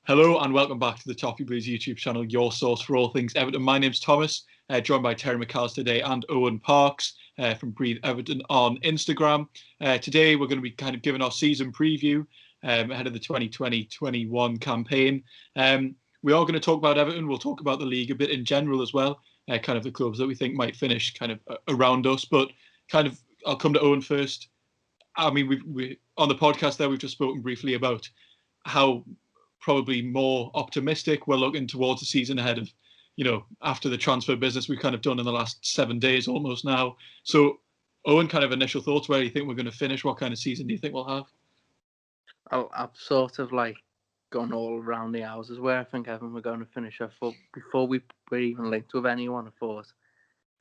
Hello and welcome back to the Toffee YouTube channel, your source for all things Everton. My name's Thomas, joined by Terry McCallis today and Owen Parks from Breathe Everton on Instagram. Today we're going to be kind of giving our season preview ahead of the 2020-21 campaign. We are going to talk about Everton. We'll talk about the league a bit in general as well, kind of the clubs that we think might finish kind of around us. But kind of, I'll come to Owen first. I mean, we on the podcast there, we've just spoken briefly about how probably more optimistic we're looking towards the season ahead of, after the transfer business we've kind of done in the last 7 days almost now. So, Owen, kind of initial thoughts, where do you think we're going to finish? What kind of season do you think we'll have? I've sort of gone all around the houses where I think Everton we're going to finish. I thought before we were even linked with anyone, I thought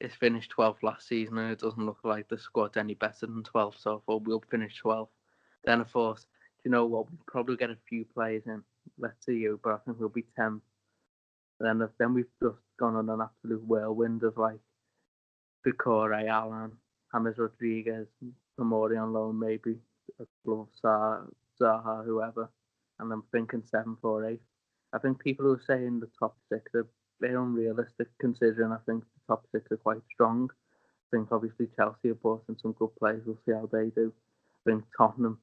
it's finished 12th last season and it doesn't look like the squad's any better than 12th, so I thought we'll finish 12th. Then I thought, you know what, we'll probably get a few players in. Let's see you, but I think we'll be 10th. Then we've just gone on an absolute whirlwind of Decore, Alan, James Rodriguez, Tomori on loan maybe, Zaha, whoever, and I'm thinking 7th or 8th. I think people who are saying the top 6 they're unrealistic considering I think the top 6 are quite strong. I think obviously Chelsea have brought in some good players. We'll see how they do. I think Tottenham,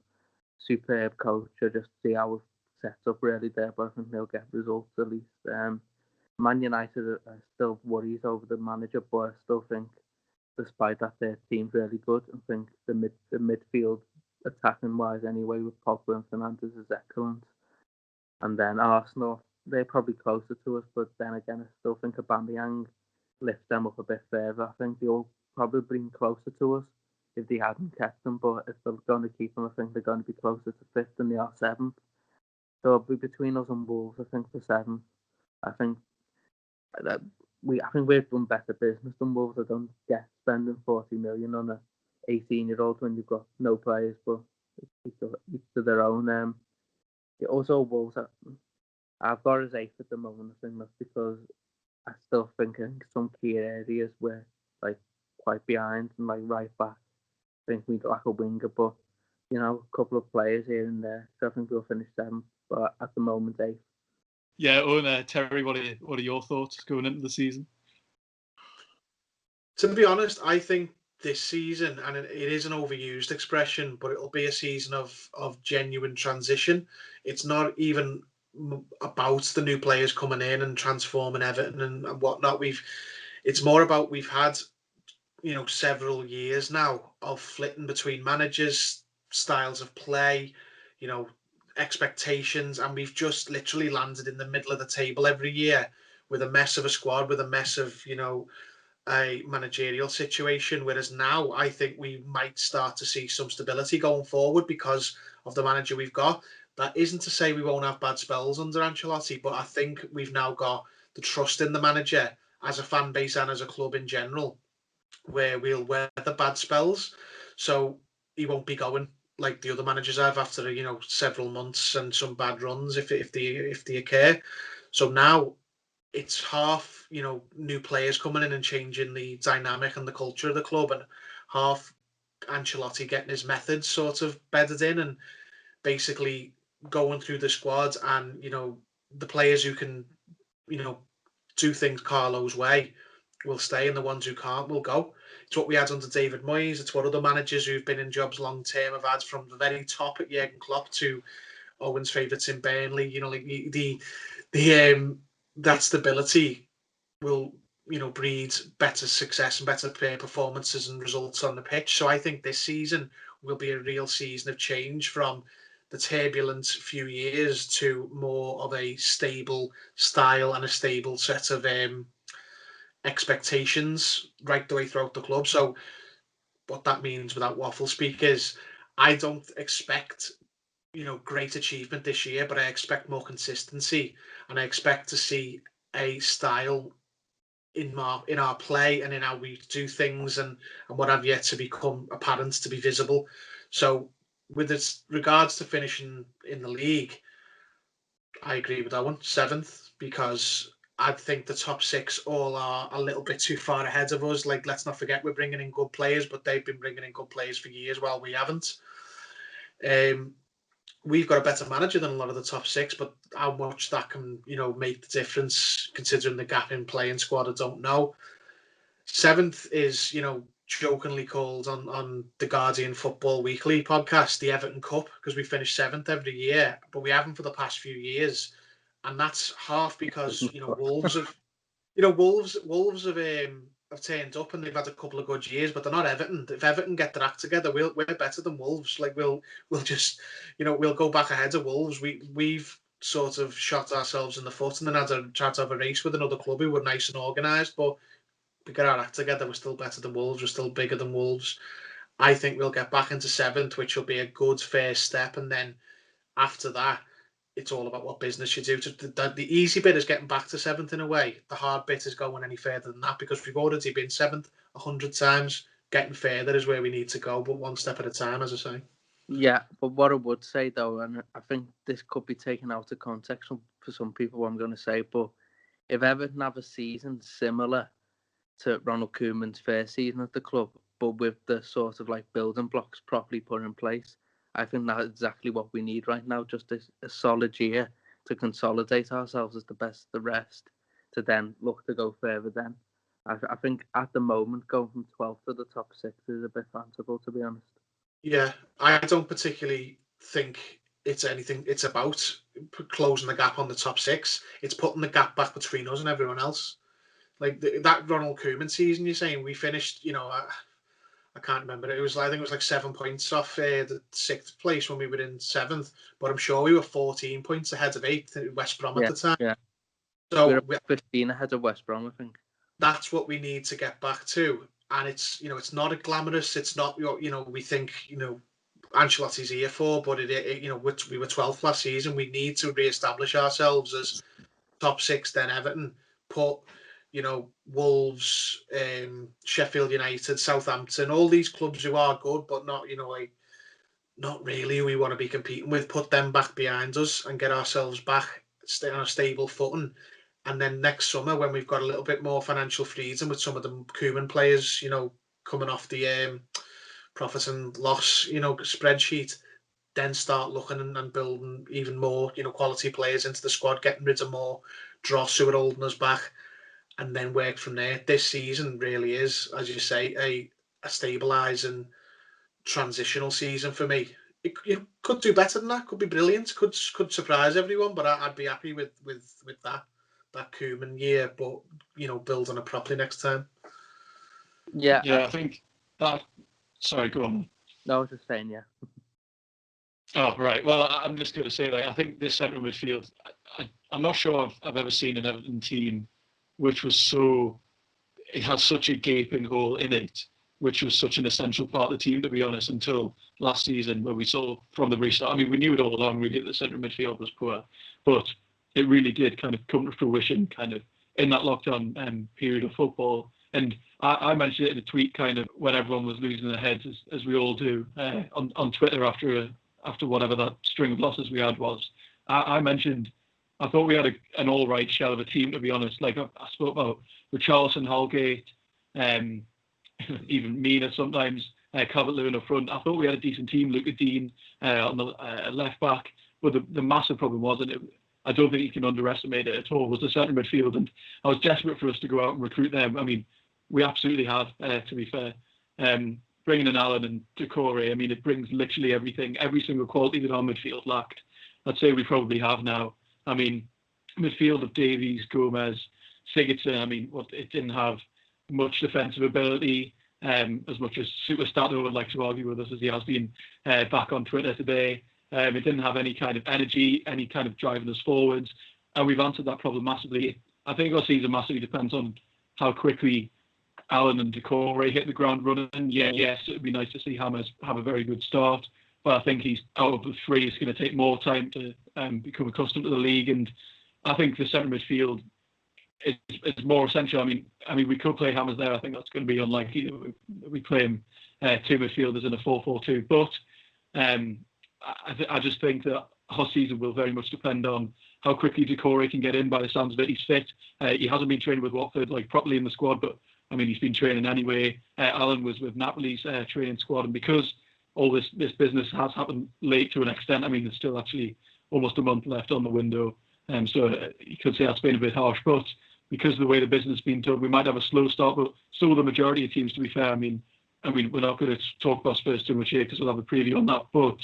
superb coach. I just see how it's set up really there, but I think they'll get results at least. Man United are still worries over the manager, but I still think, despite that, their team's really good. I think the midfield, attacking wise anyway, with Pogba and Fernandes is excellent. And then Arsenal, they're probably closer to us, but then again, I still think Aubameyang lifts them up a bit further. I think they'll probably bring closer to us if they hadn't kept them, but if they're going to keep them, I think they're going to be closer to 5th than they are 7th. So it'll be between us and Wolves, I think, for 7th. I think we've done better business than Wolves. I don't get spending 40 million on a 18-year-old when you've got no players, but each to their own. Also, Wolves, I've got as 8th at the moment. I think that's because I still think in some key areas we're quite behind, and right back, I think we lack a winger, but a couple of players here and there. So I think we'll finish 7th, but at the moment 8th. Yeah, Owen, Terry, what are your thoughts going into the season? To be honest, I think this season, and it is an overused expression, but it'll be a season of genuine transition. It's not even about the new players coming in and transforming Everton and whatnot. It's more about we've had several years now of flitting between managers, styles of play, expectations, and we've just literally landed in the middle of the table every year with a mess of a squad, with a mess of a managerial situation. Whereas now I think we might start to see some stability going forward because of the manager we've got. That isn't to say we won't have bad spells under Ancelotti, but I think we've now got the trust in the manager as a fan base and as a club in general, where we'll weather bad spells. So he won't be going like the other managers have after several months and some bad runs if they occur. So now it's half new players coming in and changing the dynamic and the culture of the club, and half Ancelotti getting his methods sort of bedded in and basically going through the squad, and the players who can do things Carlo's way will stay, and the ones who can't will go. It's what we had under David Moyes. It's what other managers who've been in jobs long term have had, from the very top at Jurgen Klopp to Owen's favourites in Burnley. That stability will breed better success and better performances and results on the pitch. So I think this season will be a real season of change from the turbulent few years to more of a stable style and a stable set of expectations right the way throughout the club. So what that means, without waffle speak, is I don't expect great achievement this year, but I expect more consistency, and I expect to see a style in our play and in how we do things and what have yet to become apparent, to be visible. So with regards to finishing in the league, I agree with that one, 7th, because I think the top 6 all are a little bit too far ahead of us. Let's not forget we're bringing in good players, but they've been bringing in good players for years while we haven't. we've got a better manager than a lot of the top six, but how much that can, make the difference considering the gap in playing squad, I don't know. Seventh is, jokingly called on the Guardian Football Weekly podcast, the Everton Cup, because we finish seventh every year, but we haven't for the past few years. And that's half because, Wolves have, Wolves have turned up and they've had a couple of good years, but they're not Everton. If Everton get their act together, we're better than Wolves. Like we'll just, we'll go back ahead of Wolves. We've sort of shot ourselves in the foot and then tried to have a race with another club who were nice and organised, but we get our act together, we're still better than Wolves, we're still bigger than Wolves. I think we'll get back into seventh, which will be a good first step, and then after that, it's all about what business you do. The easy bit is getting back to seventh in a way. The hard bit is going any further than that because we've already been seventh 100 times. Getting further is where we need to go, but one step at a time, as I say. Yeah, but what I would say though, and I think this could be taken out of context for some people, what I'm going to say, but if Everton have a season similar to Ronald Koeman's first season at the club, but with the sort of like building blocks properly put in place, I think that's exactly what we need right now. Just a solid year to consolidate ourselves as the best, the rest, to then look to go further. Then I think at the moment going from 12th to the top 6 is a bit fanciful, to be honest. Yeah, I don't particularly think it's anything. It's about closing the gap on the top 6. It's putting the gap back between us and everyone else. Like that Ronald Koeman season, you're saying we finished, I can't remember. I think it was like 7 points off the 6th place when we were in 7th, but I'm sure we were 14 points ahead of 8th at West Brom at the time. Yeah. So we're 15 ahead of West Brom, I think. That's what we need to get back to. And it's, it's not a glamorous, it's not, we think, Ancelotti's here for, but we were 12th last season. We need to re-establish ourselves as top 6, then Everton, put, Wolves, Sheffield United, Southampton, all these clubs who are good, but not, not really who we want to be competing with, put them back behind us and get ourselves back, stay on a stable footing. And then next summer, when we've got a little bit more financial freedom with some of the Koeman players, coming off the profit and loss, spreadsheet, then start looking and building even more, quality players into the squad, getting rid of more dross who are holding us back, and then work from there. This season really is, as you say, a stabilising transitional season for me. It could do better than that. Could be brilliant. Could surprise everyone. But I'd be happy with that Koeman year. But build on it properly next time. Yeah. I think that. Sorry, go on. No, I was just saying, yeah. Oh, right. Well, I'm just going to say, I think this central midfield, I'm not sure I've ever seen an Everton team which was it has such a gaping hole in it, which was such an essential part of the team, to be honest, until last season, where we saw from the restart. I mean, we knew it all along, really, that the central midfield was poor, but it really did kind of come to fruition kind of in that lockdown period of football. And I mentioned it in a tweet kind of when everyone was losing their heads, as we all do, on Twitter after whatever that string of losses we had was. I mentioned I thought we had an all right shell of a team, to be honest. Like I spoke about Richarlison, Holgate, even Mina sometimes, Calvert-Lewin up front. I thought we had a decent team. Luca Dean on the left back. But the massive problem was, and I don't think you can underestimate it at all, was the centre midfield. And I was desperate for us to go out and recruit them. I mean, we absolutely have, to be fair. Bringing in Allen and Decore, I mean, it brings literally everything, every single quality that our midfield lacked. I'd say we probably have now. I mean, midfield of Davies, Gomez, Sigurdsson, I mean, it didn't have much defensive ability, as much as Super Stato would like to argue with us, as he has been back on Twitter today. It didn't have any kind of energy, any kind of driving us forwards, and we've answered that problem massively. I think our season massively depends on how quickly Allen and Decore hit the ground running. Yes, it would be nice to see Hammers have a very good start, but I think he's out of the three. It's going to take more time to become accustomed to the league, and I think the centre midfield is more essential. I mean, we could play Hammers there. I think that's going to be unlikely. We play him two midfielders in a 4-4-2, but I just think that our season will very much depend on how quickly Decore can get in. By the sounds of it, he's fit. He hasn't been training with Watford properly in the squad, but I mean, he's been training anyway. Allen was with Napoli's training squad, and because all this business has happened late to an extent. I mean, there's still actually almost a month left on the window, so you could say that's been a bit harsh. But because of the way the business has been done, we might have a slow start. But so will the majority of teams, to be fair. I mean, we're not going to talk about Spurs too much here because we'll have a preview on that. But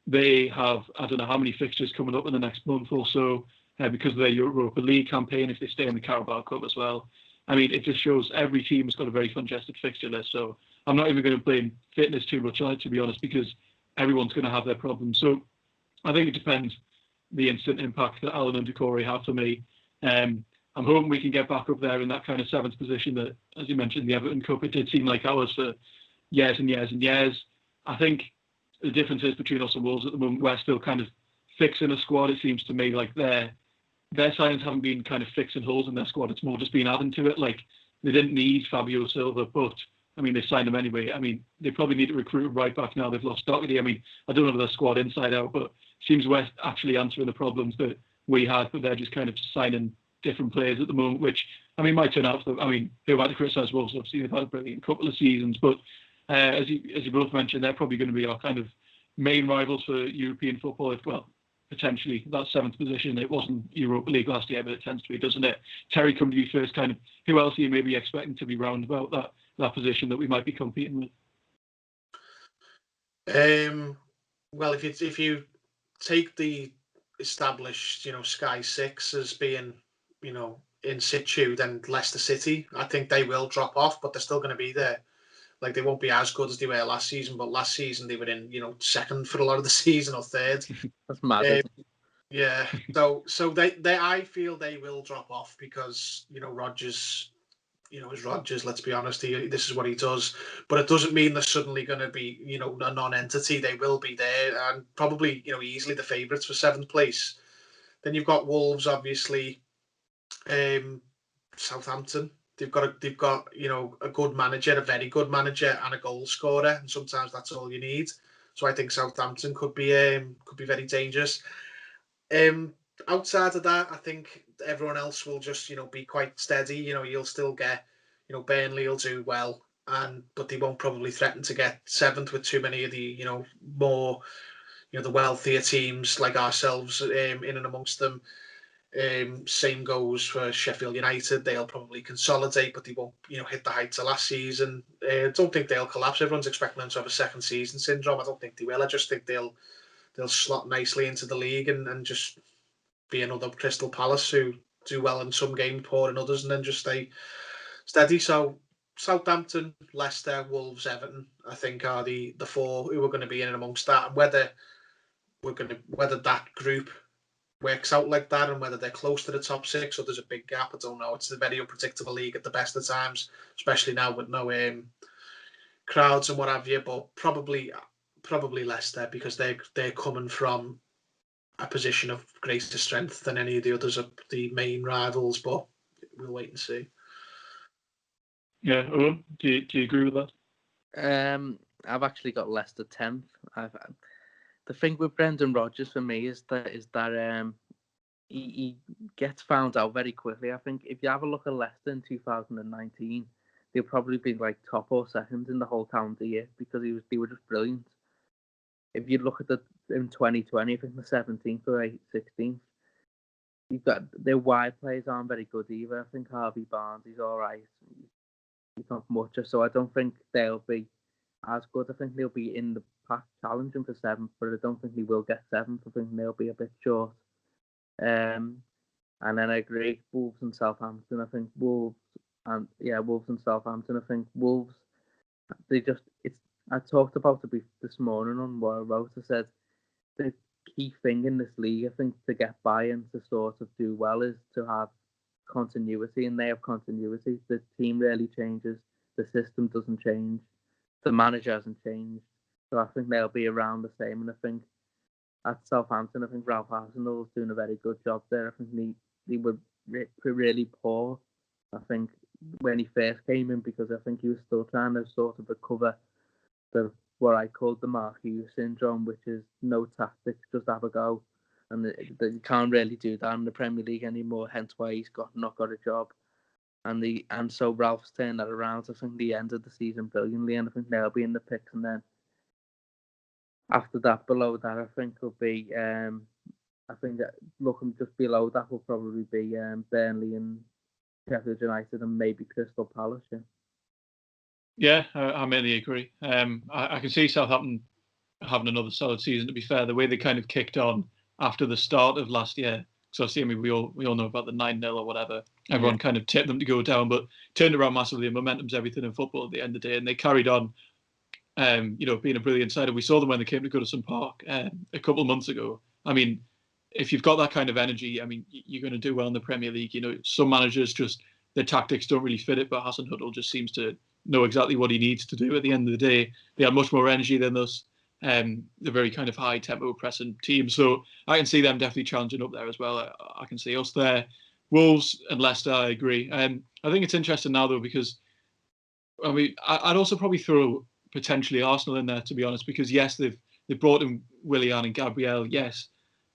they have, I don't know how many fixtures coming up in the next month or so because of their Europa League campaign, if they stay in the Carabao Cup as well. I mean, it just shows every team has got a very congested fixture list. So I'm not even going to blame fitness too much on it, to be honest, because everyone's going to have their problems. So I think it depends the instant impact that Alan and Decore have for me. I'm hoping we can get back up there in that kind of seventh position that, as you mentioned, the Everton Cup, it did seem like ours for years and years and years. I think the difference is between us and Wolves at the moment, we're still kind of fixing a squad. It seems to me like their signings haven't been kind of fixing holes in their squad. It's more just been adding to it. Like, they didn't need Fabio Silva, but I mean, they signed him anyway. I mean, they probably need to recruit right back now. They've lost Doherty. I mean, I don't know their squad inside out, but it seems we're actually answering the problems that we had, but they're just kind of signing different players at the moment, which, I mean, might turn out for them. I mean, who had to criticise Wolves? Obviously, they've had a brilliant couple of seasons, but as you both mentioned, they're probably going to be our kind of main rivals for European football. Well, potentially that seventh position. It wasn't Europa League last year, but it tends to be, doesn't it? Terry, come to you first. Kind of, who else are you maybe expecting to be round about that position that we might be competing with? Well, if you take the established, Sky Six as being, in situ, then Leicester City, I think they will drop off, but they're still going to be there. Like, they won't be as good as they were last season, but last season they were in, second for a lot of the season or third. That's mad. Yeah. So they I feel they will drop off because, Rodgers, is Rodgers, let's be honest, this is what he does. But it doesn't mean they're suddenly going to be, a non-entity. They will be there and probably, easily the favourites for seventh place. Then you've got Wolves, obviously, Southampton. They've got a good manager, a very good manager, and a goal scorer, and sometimes that's all you need. So I think Southampton could be very dangerous. Outside of that, I think everyone else will just be quite steady. You'll still get Burnley will do well, but they won't probably threaten to get seventh with too many of the more the wealthier teams like ourselves in and amongst them. Same goes for Sheffield United. They'll probably consolidate, but they won't, hit the heights of last season. I don't think they'll collapse. Everyone's expecting them to have a second season syndrome. I don't think they will. I just think they'll slot nicely into the league and just be another Crystal Palace who do well in some games, poor in others, and then just stay steady. So Southampton, Leicester, Wolves, Everton, I think are the four who are going to be in and amongst that. And whether that group works out like that and whether they're close to the top six or there's a big gap, I don't know. It's a very unpredictable league at the best of times, especially now with no crowds and what have you. But probably Leicester, because they're coming from a position of greater strength than any of the others of the main rivals. But we'll wait and see. Yeah, Owen, do you agree with that? I've actually got Leicester 10th. The thing with Brendan Rodgers for me is that he gets found out very quickly. I think if you have a look at Leicester in 2019, they'll probably be like top or second in the whole calendar year because they were just brilliant. If you look at in 2020, I think the 17th or 16th, you've got their wide players aren't very good either. I think Harvey Barnes, he's all right. He's not much, so I don't think they'll be as good. I think they'll be in the pack challenging for seventh, but I don't think they will get seventh. I think they'll be a bit short. And then I agree, Wolves and Southampton. I think Wolves and Southampton. I think Wolves, I talked about it this morning on what I wrote. I said the key thing in this league, I think, to get by and to sort of do well is to have continuity, and they have continuity. The team rarely changes. The system doesn't change. The manager hasn't changed. So I think they'll be around the same. And I think at Southampton, I think Ralph Hasenhuttl is doing a very good job there. I think they were really poor, I think, when he first came in, because I think he was still trying to sort of recover what I called the Mark Hughes syndrome, which is no tactics, just have a go. And you can't really do that in the Premier League anymore, hence why he's not got a job. And so Ralph's turned that around. I think they ended the season brilliantly, and I think they'll be in the picks. And then After that, below that, I think will be. I think that looking just below that will probably be Burnley and Sheffield United and maybe Crystal Palace. Yeah, I mainly agree. I can see Southampton having another solid season. To be fair, the way they kind of kicked on after the start of last year. So, I mean, we all know about the 9-0 or whatever. Everyone kind of tipped them to go down, but turned around massively. And momentum's everything in football at the end of the day, and they carried on. Being a brilliant side. And we saw them when they came to Goodison Park a couple of months ago. I mean, if you've got that kind of energy, I mean, you're going to do well in the Premier League. You know, some managers just their tactics don't really fit it, but Hassan Huddle just seems to know exactly what he needs to do. At the end of the day, they have much more energy than us. They're very kind of high tempo pressing team, so I can see them definitely challenging up there as well. I can see us there. Wolves and Leicester, I agree. I think it's interesting now though because I mean I'd also probably throw potentially Arsenal in there, to be honest, because yes, they've brought in Willian and Gabriel. Yes,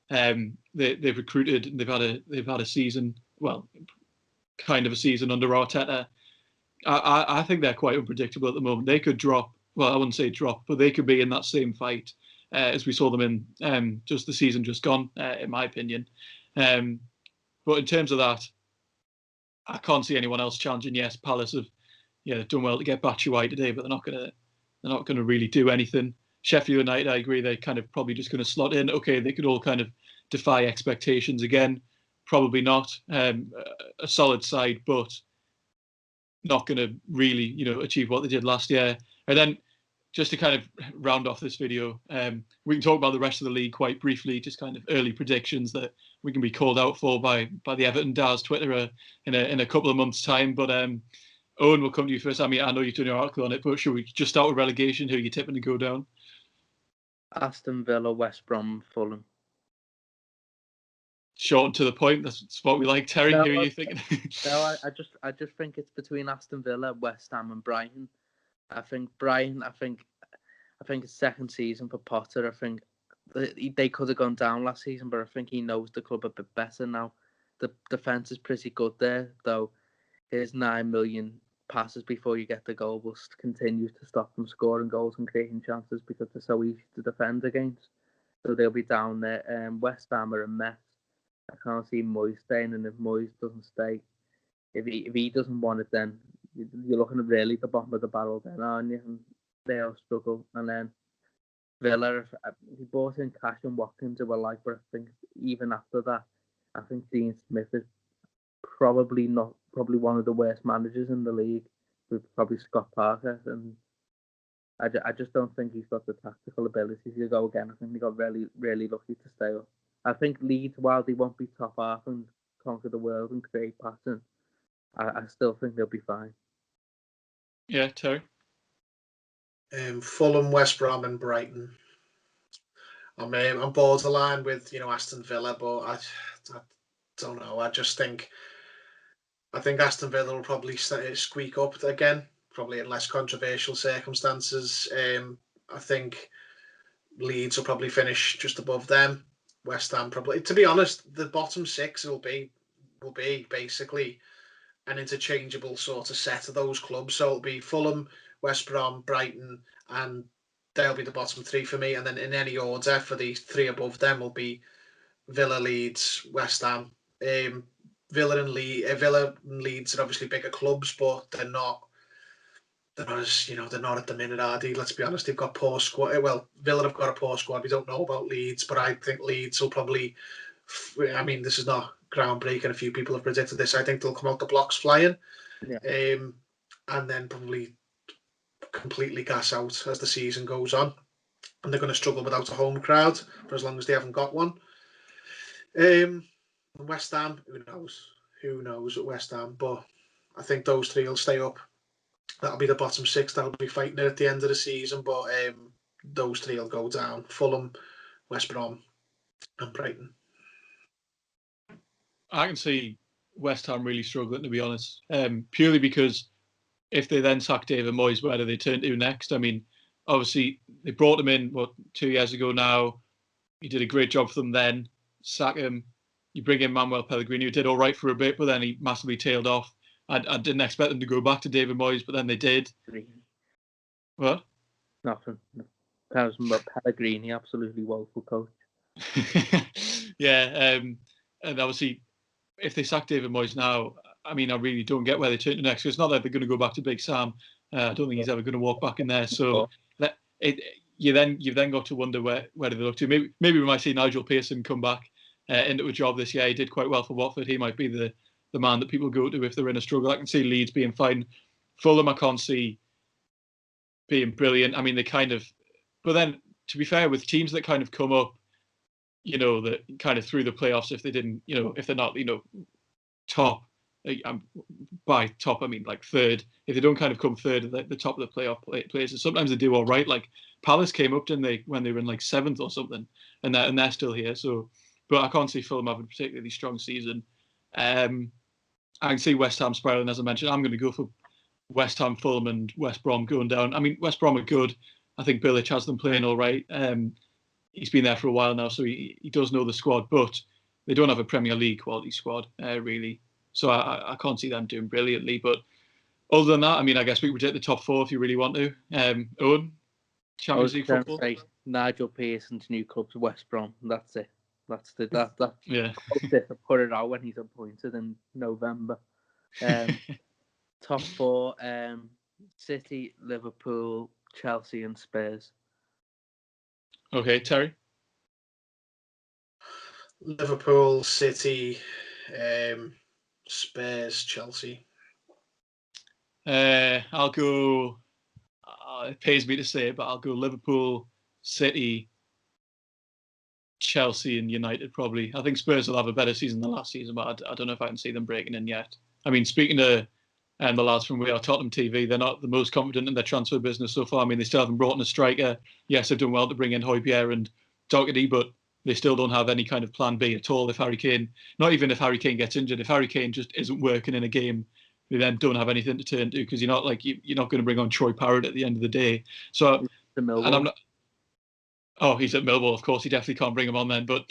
they've recruited and they've had a season, well, kind of a season under Arteta. I think they're quite unpredictable at the moment. They could drop. Well, I wouldn't say drop, but they could be in that same fight as we saw them in just the season just gone, in my opinion. But in terms of that, I can't see anyone else challenging. Yes, Palace have they've done well to get Batshuayi today, but they're not gonna really do anything. Sheffield United, I agree, they're kind of probably just going to slot in. Okay, they could all kind of defy expectations again. Probably not. A solid side, but not going to really, achieve what they did last year. And then just to kind of round off this video, we can talk about the rest of the league quite briefly, just kind of early predictions that we can be called out for by the Everton Daz Twitterer in a couple of months' time. But Owen, we'll come to you first. I mean, I know you've done your article on it, but should we just start with relegation? Who are you tipping to go down? Aston Villa, West Brom, Fulham. Short and to the point. That's what we like. Terry, No, who are you thinking? No, I just think it's between Aston Villa, West Ham, and Brighton. I think Brighton. I think it's second season for Potter. I think they could have gone down last season, but I think he knows the club a bit better now. The defense is pretty good there, though. His 9 million passes before you get the goal will continue to stop them scoring goals and creating chances because they're so easy to defend against. So they'll be down there. West Ham are a mess. I can't see Moyes staying, and if Moyes doesn't stay, if he doesn't want it, then you're looking at really the bottom of the barrel then, aren't you? And they'll struggle. And then Villa, he brought in Cash and Watkins, who were like, but I think even after that, I think Dean Smith is probably one of the worst managers in the league, with probably Scott Parker. And I just don't think he's got the tactical ability to go again. I think they got really, really lucky to stay up. I think Leeds, while they won't be top half and conquer the world and create patterns, I still think they'll be fine. Yeah, Terry? Fulham, West Brom and Brighton. I'm borderline with Aston Villa, but I don't know. I think Aston Villa will probably squeak up again, probably in less controversial circumstances. I think Leeds will probably finish just above them. West Ham probably. To be honest, the bottom six will be basically an interchangeable sort of set of those clubs. So it'll be Fulham, West Brom, Brighton, and they'll be the bottom three for me. And then in any order for the three above them will be Villa, Leeds, West Ham. Villa and Leeds are obviously bigger clubs, but they're not as, they're not at the minute, are they? Let's be honest, they've got poor squad. Well, Villa have got a poor squad. We don't know about Leeds, but I think Leeds will probably, I mean, this is not groundbreaking. A few people have predicted this. I think they'll come out the blocks flying. Yeah. And then probably completely gas out as the season goes on. And they're going to struggle without a home crowd for as long as they haven't got one. West Ham, who knows at West Ham, but I think those three will stay up. That'll be the bottom six that'll be fighting it at the end of the season, but those three will go down. Fulham, West Brom and Brighton. I can see West Ham really struggling, to be honest, purely because if they then sack David Moyes, where do they turn to next? I mean, obviously, they brought him in, 2 years ago now. He did a great job for them then. Sack him. You bring in Manuel Pellegrini, who did all right for a bit, but then he massively tailed off. I didn't expect them to go back to David Moyes, but then they did. What? Nothing. Pellegrini, absolutely woeful coach. Yeah, and obviously, if they sack David Moyes now, I mean, I really don't get where they turn to next. It's not like they're going to go back to Big Sam. I don't think he's ever going to walk back in there. So you've then got to wonder where do they look to. Maybe we might see Nigel Pearson come back into a job this year. He did quite well for Watford. He might be the man that people go to if they're in a struggle. I can see Leeds being fine. Fulham, I can't see being brilliant. I mean, they kind of, but then to be fair, with teams that kind of come up, that kind of through the playoffs, if they didn't, if they're not, top, by top I mean like third. If they don't kind of come third at the top of the playoff places, sometimes they do all right. Like Palace came up, didn't they, when they were in like 7th or something, and they're still here. So, but I can't see Fulham having a particularly strong season. I can see West Ham spiraling, as I mentioned. I'm going to go for West Ham, Fulham, and West Brom going down. I mean, West Brom are good. I think Bilic has them playing all right. He's been there for a while now, so he does know the squad, but they don't have a Premier League quality squad, really. So I can't see them doing brilliantly. But other than that, I mean, I guess we would take the top 4 if you really want to. Owen, Champions League football? Say Nigel Pearson's new club's West Brom. That's it. That's yeah. Put it out when he's appointed in November. Top 4, City, Liverpool, Chelsea and Spurs. Okay, Terry? Liverpool, City, Spurs, Chelsea. I'll go, it pays me to say it, but I'll go Liverpool, City, Chelsea and United probably. I think Spurs will have a better season than last season, but I don't know if I can see them breaking in yet. I mean, speaking to the lads from We Are Tottenham TV, they're not the most confident in their transfer business so far. I mean, they still haven't brought in a striker. Yes, they've done well to bring in Højbjerg and Doherty, but they still don't have any kind of plan B at all. If Harry Kane, not even if Harry Kane gets injured, if Harry Kane just isn't working in a game, they then don't have anything to turn to because you're not going to bring on Troy Parrott at the end of the day. So, and I'm not. Oh, he's at Millwall, of course. He definitely can't bring him on then. But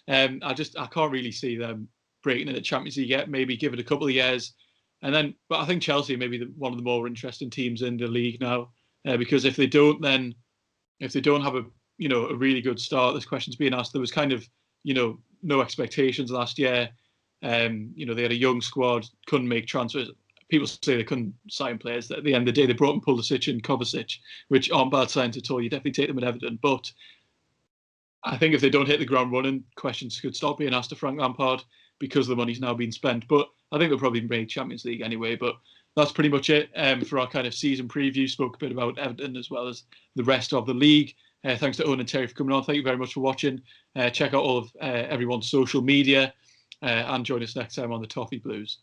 I can't really see them breaking in the Champions League yet. Maybe give it a couple of years, and then. But I think Chelsea may be one of the more interesting teams in the league now, because if they don't have a really good start, this question's being asked. There was kind of no expectations last year. They had a young squad, couldn't make transfers. People say they couldn't sign players. At the end of the day, they brought in Pulisic and Kovacic, which aren't bad signs at all. You definitely take them at Everton, but I think if they don't hit the ground running, questions could stop being asked to Frank Lampard because the money's now been spent. But I think they'll probably make Champions League anyway. But that's pretty much it for our kind of season preview. Spoke a bit about Everton as well as the rest of the league. Thanks to Owen and Terry for coming on. Thank you very much for watching. Check out all of everyone's social media and join us next time on the Toffee Blues.